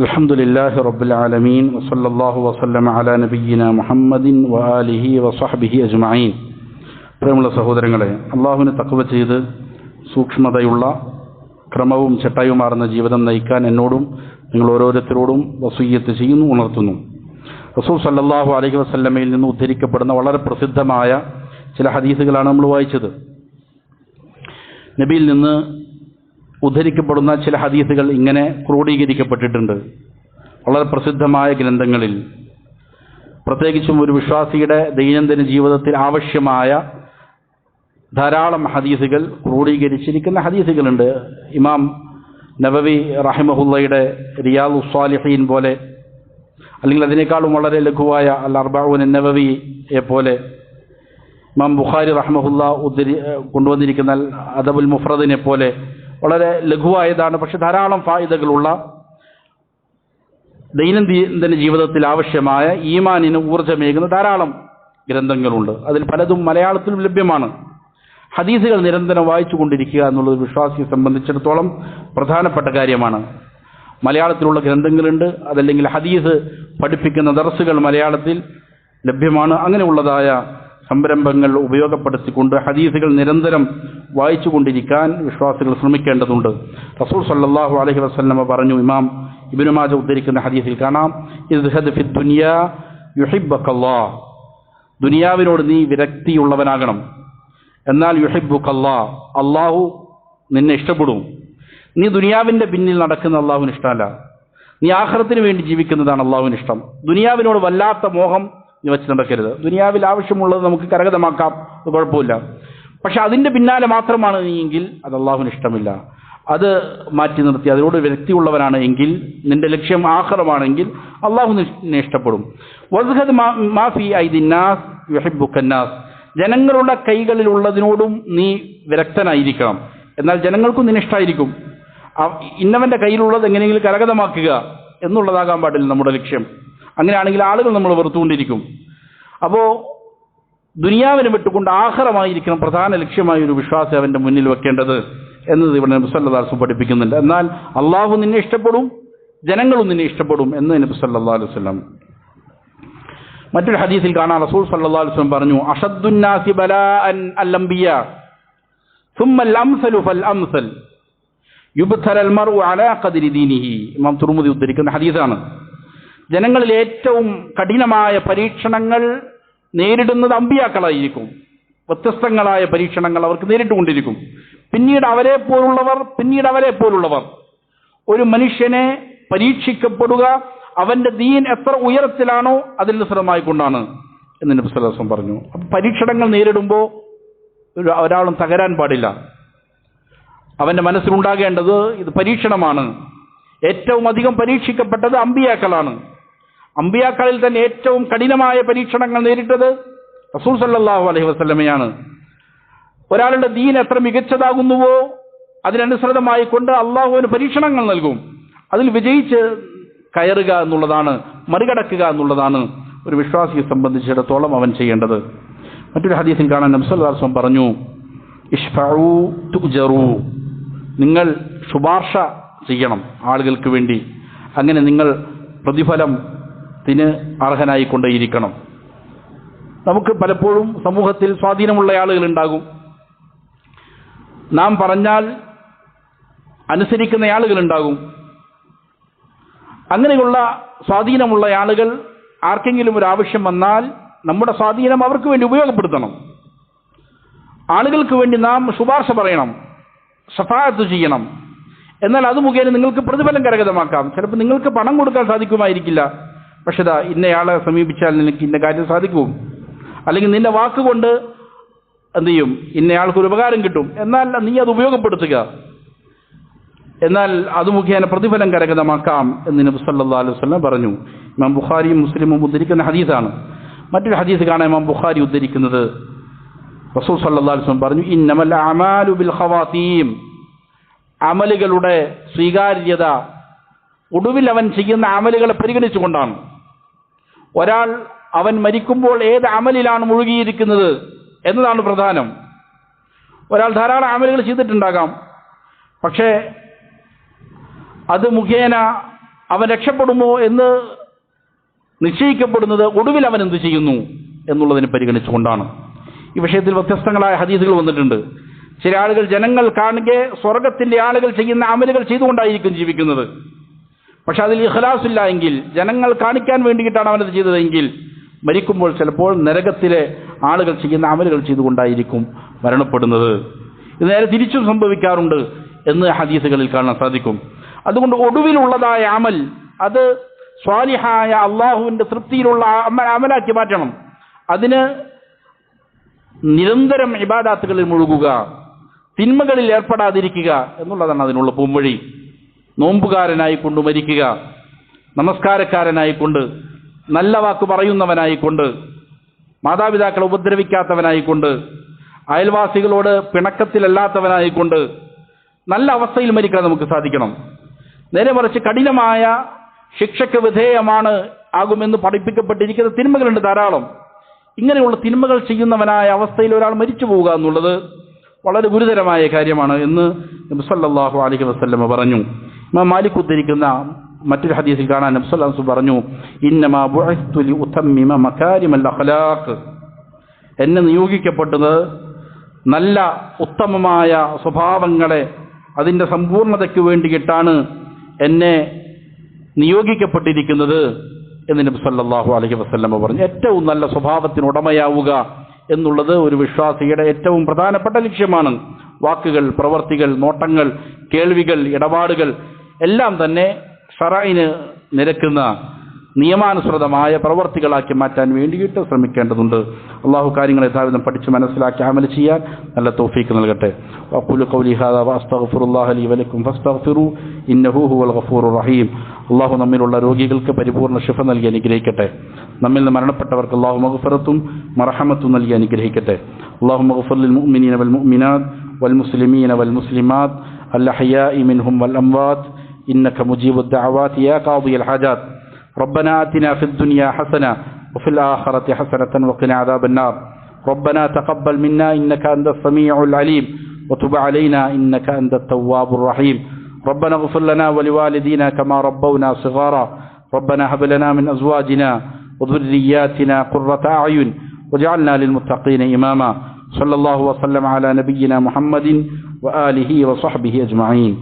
الحمد لله رب العالمين وصلى الله وسلم على نبينا محمد وآله وصحبه أجمعين. പ്രിയമുള്ള സഹോദരങ്ങളെ, അള്ളാഹുവിനെ തഖ്വ ചെയ്ത് സൂക്ഷ്മതയുള്ള ക്രമവും ചിട്ടയുമാർന്ന ജീവിതം നയിക്കാൻ എന്നോടും നിങ്ങൾ ഓരോരുത്തരോടും വസിയ്യത്ത് ചെയ്യുന്നു, ഉണർത്തുന്നു. റസൂൽ സല്ലല്ലാഹു അലൈഹി വസല്ലമയിൽ നിന്ന് ഉദ്ധരിക്കപ്പെടുന്ന വളരെ പ്രസിദ്ധമായ ചില ഹദീസുകളാണ് നമ്മൾ വായിച്ചത്. നബിയിൽ നിന്ന് ഉദ്ധരിക്കപ്പെടുന്ന ചില ഹദീസുകൾ ഇങ്ങനെ ക്രോഡീകരിക്കപ്പെട്ടിട്ടുണ്ട് വളരെ പ്രസിദ്ധമായ ഗ്രന്ഥങ്ങളിൽ. പ്രത്യേകിച്ചും ഒരു വിശ്വാസിയുടെ ദൈനംദിന ജീവിതത്തിൽ ആവശ്യമായ ധാരാളം ഹദീസുകൾ ക്രോഡീകരിച്ചിരിക്കുന്ന ഹദീസുകളുണ്ട്. ഇമാം നബവി റഹിമഹുള്ളയുടെ റിയാദുസ് സ്വാലിഹീൻ പോലെ, അല്ലെങ്കിൽ അതിനേക്കാളും വളരെ ലഘുവായ അൽ അർബഊൻ നബവിയെ പോലെ, ഇമാം ബുഖാരി റഹിമഹുള്ള കൊണ്ടുവന്നിരിക്കുന്ന അദബുൽ മുഫ്രദിനെ പോലെ വളരെ ലഘുവായതാണ്. പക്ഷെ ധാരാളം ഫായിദകളുള്ള, ദൈനംദിന ജീവിതത്തിൽ ആവശ്യമായ ഈമാനിന് ഊർജ്ജമേകുന്ന ധാരാളം ഗ്രന്ഥങ്ങളുണ്ട്. അതിൽ പലതും മലയാളത്തിലും ലഭ്യമാണ്. ഹദീസുകൾ നിരന്തരം വായിച്ചു കൊണ്ടിരിക്കുക എന്നുള്ളത് വിശ്വാസിയെ സംബന്ധിച്ചിടത്തോളം പ്രധാനപ്പെട്ട കാര്യമാണ്. മലയാളത്തിലുള്ള ഗ്രന്ഥങ്ങളുണ്ട്, അതല്ലെങ്കിൽ ഹദീസ് പഠിപ്പിക്കുന്ന ദർസുകൾ മലയാളത്തിൽ ലഭ്യമാണ്. അങ്ങനെയുള്ളതായ സംരംഭങ്ങൾ ഉപയോഗപ്പെടുത്തിക്കൊണ്ട് ഹദീസുകൾ നിരന്തരം വായിച്ചു കൊണ്ടിരിക്കാൻ വിശ്വാസികൾ ശ്രമിക്കേണ്ടതുണ്ട്. റസൂൽ സല്ലല്ലാഹു അലൈഹി വസല്ലമ പറഞ്ഞു, ഇമാം ഇബ്നു മാജ ഉദ്ധരിക്കുന്ന ഹദീസിൽ കാണാം, ഇസ്ഹദ് ഫി ദുനിയാ യുഹിബ്ബകല്ലാഹ്, ദുനിയാവിനോട് നീ വിരക്തിയുള്ളവനാകണം, എന്നാൽ യുഹിബ്ബുകല്ലാഹ്, അള്ളാഹു നിന്നെ ഇഷ്ടപ്പെടും. നീ ദുനിയാവിൻ്റെ പിന്നിൽ നടക്കുന്ന അള്ളാഹുവിന് ഇഷ്ടമല്ല, നീ ആഖിറത്തിന് വേണ്ടി ജീവിക്കുന്നതാണ് അള്ളാഹുവിന് ഇഷ്ടം. ദുനിയാവിനോട് വല്ലാത്ത മോഹം നീ വെച്ച് നടക്കരുത്. ദുനിയാവിൽ ആവശ്യമുള്ളത് നമുക്ക് കരഗതമാക്കാം, അത് കുഴപ്പമില്ല. പക്ഷെ അതിൻ്റെ പിന്നാലെ മാത്രമാണ് നീ എങ്കിൽ അത് അള്ളാഹുവിന് ഇഷ്ടമില്ല. അത് മാറ്റി നിർത്തി അതിനോട് വ്യക്തിയുള്ളവനാണ് എങ്കിൽ, നിന്റെ ലക്ഷ്യം ആഖിറമാണെങ്കിൽ അള്ളാഹു നിന്നെ ഇഷ്ടപ്പെടും. വസ്ഹദ് മാ ഫീ ഐദിന്നാസ് യുഹിബ്ബുക്കന്നാസ്, ജനങ്ങളുടെ കൈകളിലുള്ളതിനോടും നീ വിരക്തനായിരിക്കണം, എന്നാൽ ജനങ്ങൾക്കും നിന്നെ ഇഷ്ടമായിരിക്കും. ഇന്നവൻ്റെ കയ്യിലുള്ളത് എങ്ങനെയെങ്കിലും കരഗതമാക്കുക എന്നുള്ളതാകാൻ പാടില്ല നമ്മുടെ ലക്ഷ്യം. അങ്ങനെയാണെങ്കിൽ ആളുകൾ നമ്മൾ വെറുത്തുകൊണ്ടിരിക്കും. അപ്പോൾ ദുനിയാവിനെ വിട്ടുകൊണ്ട് ആഖിറമായിരിക്കണം പ്രധാന ലക്ഷ്യമായ ഒരു വിശ്വാസം അവൻ്റെ മുന്നിൽ വെക്കേണ്ടത് എന്നത് ഇവിടെ നബി സല്ലല്ലാഹു അലൈഹി വസല്ലം പഠിപ്പിക്കുന്നുണ്ട്. എന്നാൽ അള്ളാഹു നിന്നെ ഇഷ്ടപ്പെടും, ജനങ്ങളും നിന്നെ ഇഷ്ടപ്പെടും എന്ന് നബി സല്ലല്ലാഹു അലൈഹി വസല്ലം. മറ്റൊരു ഹദീസിൽ കാണാം, റസൂൽ സല്ലല്ലാഹു അലൈഹി വസല്ലം പറഞ്ഞു, അഷദ്ദുന്നാസി ബലാഅൻ അൽ-അംബിയാ ثم الأمثل فالأمثل يبتلى المرء على قدر دينه. ഇമാം തുർമുദി ഉദ്ധരിക്കുന്ന ഹദീസാണ്. ജനങ്ങളിൽ ഏറ്റവും കഠിനമായ പരീക്ഷണങ്ങൾ നേരിടുന്നത് അമ്പിയാക്കളായിരിക്കും. വ്യത്യസ്തങ്ങളായ പരീക്ഷണങ്ങൾ അവർക്ക് നേരിട്ടുകൊണ്ടിരിക്കും. പിന്നീട് അവരെ പോലുള്ളവർ. ഒരു മനുഷ്യനെ പരീക്ഷിക്കപ്പെടുക അവന്റെ ദീൻ എത്ര ഉയരത്തിലാണോ അതിൽ നിസ്സരമായിക്കൊണ്ടാണ് എന്ന് നബി സല്ലല്ലാഹു അലൈഹി വസല്ലം പറഞ്ഞു. അപ്പം പരീക്ഷണങ്ങൾ നേരിടുമ്പോൾ ഒരാളും തകരാൻ പാടില്ല. അവന്റെ മനസ്സിലുണ്ടാകേണ്ടത് ഇത് പരീക്ഷണമാണ്. ഏറ്റവും അധികം പരീക്ഷിക്കപ്പെട്ടത് അമ്പിയാക്കളാണ്. അമ്പിയാക്കളിൽ തന്നെ ഏറ്റവും കഠിനമായ പരീക്ഷണങ്ങൾ നേരിട്ടത് റസൂൽ സല്ലല്ലാഹു അലൈഹി വസല്ലമയാണ്. ഒരാളുടെ ദീൻ എത്ര മികച്ചതാകുന്നുവോ അതിനനുസൃതമായി കൊണ്ട് അള്ളാഹുവിന് പരീക്ഷണങ്ങൾ നൽകും. അതിൽ വിജയിച്ച് കയറുക എന്നുള്ളതാണ്, മറികടക്കുക എന്നുള്ളതാണ് ഒരു വിശ്വാസിയെ സംബന്ധിച്ചിടത്തോളം അവൻ ചെയ്യേണ്ടത്. മറ്റൊരു ഹദീസിൽ കാണാൻ നബി സല്ലല്ലാഹു അലൈഹി വസല്ലം പറഞ്ഞു, ഇശ്ഫഉ തുജറു, നിങ്ങൾ ശുപാർശ ചെയ്യണം ആളുകൾക്ക് വേണ്ടി, അങ്ങനെ നിങ്ങൾ പ്രതിഫലത്തിന് അർഹനായിക്കൊണ്ടേയിരിക്കണം. നമുക്ക് പലപ്പോഴും സമൂഹത്തിൽ സ്വാധീനമുള്ള ആളുകൾ ഉണ്ടാകും, നാം പറഞ്ഞാൽ അനുസരിക്കുന്ന ആളുകളുണ്ടാകും. അങ്ങനെയുള്ള സ്വാധീനമുള്ള ആളുകൾ ആർക്കെങ്കിലും ഒരു ആവശ്യം വന്നാൽ നമ്മുടെ സ്വാധീനം അവർക്ക് വേണ്ടി ഉപയോഗപ്പെടുത്തണം. ആളുകൾക്ക് വേണ്ടി നാം ശുപാർശ പറയണം, ശഫാഅത്ത് ചെയ്യണം. എന്നാൽ അത് മുഖേന നിങ്ങൾക്ക് പ്രതിഫലം കരഗതമാക്കാം. ചിലപ്പോൾ നിങ്ങൾക്ക് പണം കൊടുക്കാൻ സാധിക്കുമായിരിക്കില്ല, പക്ഷെ ഇന്നയാളെ സമീപിച്ചാൽ നിനക്ക് ഇന്ന കാര്യം സാധിക്കും, അല്ലെങ്കിൽ നിന്റെ വാക്കുകൊണ്ട് എന്ത് ചെയ്യും, ഇന്നയാൾക്കൊരു ഉപകാരം കിട്ടും. എന്നാൽ നീ അത് ഉപയോഗപ്പെടുത്തുക, എന്നാൽ അത് മുഖേന പ്രതിഫലം കരഗതമാക്കാം എന്ന് നബി സല്ലല്ലാഹു അലൈഹി വസല്ലം പറഞ്ഞു. ഇമാം ബുഖാരിയും മുസ്ലിമും ഉദ്ധരിക്കുന്ന ഹദീസാണ്. മറ്റൊരു ഹദീസ് കാണാൻ ഇമാം ബുഖാരി ഉദ്ധരിക്കുന്നത്, റസൂൽ സല്ലല്ലാഹു അലൈഹി വസല്ലം പറഞ്ഞു, ഇന്നമൽ അമാലു ബിൽ ഖവാതീം, അമലുകളുടെ സ്വീകാര്യത ഒടുവിൽ അവൻ ചെയ്യുന്ന അമലുകളെ പരിഗണിച്ചുകൊണ്ടാണ്. ഒരാൾ അവൻ മരിക്കുമ്പോൾ ഏത് അമലിലാണ് മുഴുകിയിരിക്കുന്നത് എന്നതാണ് പ്രധാനം. ഒരാൾ ധാരാളം അമലുകൾ ചെയ്തിട്ടുണ്ടാകാം, പക്ഷേ അത് മുഖേന അവൻ രക്ഷപ്പെടുമോ എന്ന് നിശ്ചയിക്കപ്പെടുന്നത് ഒടുവിൽ അവൻ എന്ത് ചെയ്യുന്നു എന്നുള്ളതിനെ പരിഗണിച്ചുകൊണ്ടാണ്. ഈ വിഷയത്തിൽ വ്യത്യസ്തങ്ങളായ ഹദീസുകൾ വന്നിട്ടുണ്ട്. ചില ആളുകൾ ജനങ്ങൾ കാണുകെ സ്വർഗത്തിന്റെ ആളുകൾ ചെയ്യുന്ന അമലുകൾ ചെയ്തുകൊണ്ടായിരിക്കും ജീവിക്കുന്നത്, പക്ഷെ അതിൽ ഇഖ്ലാസില്ല എങ്കിൽ, ജനങ്ങൾ കാണിക്കാൻ വേണ്ടിയിട്ടാണ് അവനത് ചെയ്തതെങ്കിൽ, മരിക്കുമ്പോൾ ചിലപ്പോൾ നരകത്തിലെ ആളുകൾ ചെയ്യുന്ന അമലുകൾ ചെയ്തുകൊണ്ടായിരിക്കും മരണപ്പെടുന്നത്. ഇത് നേരെ തിരിച്ചും സംഭവിക്കാറുണ്ട് എന്ന് ഹദീസുകളിൽ കാണാൻ സാധിക്കും. അതുകൊണ്ട് ഒടുവിലുള്ളതായ അമൽ അത് സ്വാലിഹായ അള്ളാഹുവിന്റെ തൃപ്തിയിലുള്ള അമലാക്കി മാറ്റണം. അതിന് നിരന്തരം ഇബാദാത്തുകളിൽ മുഴുകുക, തിന്മകളിൽ ഏർപ്പെടാതിരിക്കുക എന്നുള്ളതാണ് അതിനുള്ള പൂംവഴി. നോമ്പുകാരനായിക്കൊണ്ട് മരിക്കുക, നമസ്കാരക്കാരനായിക്കൊണ്ട്, നല്ല വാക്ക് പറയുന്നവനായിക്കൊണ്ട്, മാതാപിതാക്കളെ ഉപദ്രവിക്കാത്തവനായിക്കൊണ്ട്, അയൽവാസികളോട് പിണക്കത്തിലല്ലാത്തവനായിക്കൊണ്ട് നല്ല അവസ്ഥയിൽ മരിക്കാൻ നമുക്ക് സാധിക്കണം. നേരെ മറിച്ച് കഠിനമായ ശിക്ഷയ്ക്ക് വിധേയമാണ് ആകുമെന്ന് പഠിപ്പിക്കപ്പെട്ടിരിക്കുന്ന തിന്മകളുണ്ട് ധാരാളം. ഇങ്ങനെയുള്ള തിന്മകൾ ചെയ്യുന്നവനായ അവസ്ഥയിൽ ഒരാൾ മരിച്ചു പോവുക എന്നുള്ളത് വളരെ ഗുരുതരമായ കാര്യമാണ് എന്ന് നബി സല്ലല്ലാഹു അലൈഹി വസല്ലം പറഞ്ഞു. ഇമാം മാലിക് ഉദ്ധരിക്കുന്ന മറ്റൊരു ഹദീസിൽ കാണാൻ നബി സല്ലല്ലാഹു അലൈഹി വസല്ലം പറഞ്ഞു, ഇന്നമാ ബുഇസ്തു ലിഉതമ്മിമ മകാരിമൽ അഖ്ലാഖ്, എന്നെ നിയോഗിക്കപ്പെട്ടത് നല്ല ഉത്തമമായ സ്വഭാവങ്ങളെ അതിൻ്റെ സമ്പൂർണ്ണതയ്ക്ക് വേണ്ടിയിട്ടാണ് എന്നെ നിയോഗിക്കപ്പെട്ടിരിക്കുന്നത് എന്ന് നബി സല്ലല്ലാഹു അലൈഹി വസല്ലം പറഞ്ഞു. ഏറ്റവും നല്ല സ്വഭാവത്തിന് ഉടമയാവുക എന്നുള്ളത് ഒരു വിശ്വാസിയുടെ ഏറ്റവും പ്രധാനപ്പെട്ട ലക്ഷ്യമാണ്. വാക്കുകൾ, പ്രവർത്തികൾ, നോട്ടങ്ങൾ, കേൾവികൾ, ഇടപാടുകൾ എല്ലാം തന്നെ ശറഇന് നിരക്കുന്ന നിയമാനുസൃതമായ പ്രവർത്തികളാക്കി മാറ്റാൻ വേണ്ടിയിട്ട് ശ്രമിക്കേണ്ടതുണ്ട്. അള്ളാഹു കാര്യങ്ങളെ യഥാവിധം പഠിച്ച് മനസ്സിലാക്കി അമൽ ചെയ്യാൻ നല്ല തൗഫീക്ക് നൽകട്ടെ. വഖൂലു ഖൗലി ഹാദാ വഅസ്തഗ്ഫിറുല്ലാഹ ലീ വലക്കും ഫസ്തഗ്ഫിറൂ ഇന്നഹു ഹുവൽ ഗഫൂറുർ റഹീം. അള്ളാഹു നമ്മിലുള്ള രോഗികൾക്ക് പരിപൂർണ്ണ ശിഫ നൽകി അനുഗ്രഹിക്കട്ടെ. നമ്മിൽ നിന്ന് മരണപ്പെട്ടവർക്ക് അള്ളാഹു മഗ്ഫിറത്തും മർഹമത്തും നൽകി അനുഗ്രഹിക്കട്ടെ. അള്ളാഹു മഗ്ഫിർ ലിൽ മുഅ്മിനീന വൽ മുഅ്മിനാത്ത് വൽ മുസ്ലിമീന വൽ മുസ്ലിമാത്ത് അൽ അഹ്യാഇ മിൻഹും വൽ അംവാത്ത് ഇന്നക മുജീബുദ് ദഅവാതി യാ ഖാദിയൽ ഹാജാത്ത്. ربنا آتنا في الدنيا حسنة وفي الآخرة حسنة وقنا عذاب النار. ربنا تقبل منا إنك أنت السميع العليم وتب علينا إنك أنت التواب الرحيم. ربنا اغفر لنا ولوالدينا كما ربونا صغارا. ربنا هب لنا من أزواجنا وذرياتنا قرة أعين واجعلنا للمتقين إماما. صلى الله وسلم على نبينا محمد وآله وصحبه أجمعين.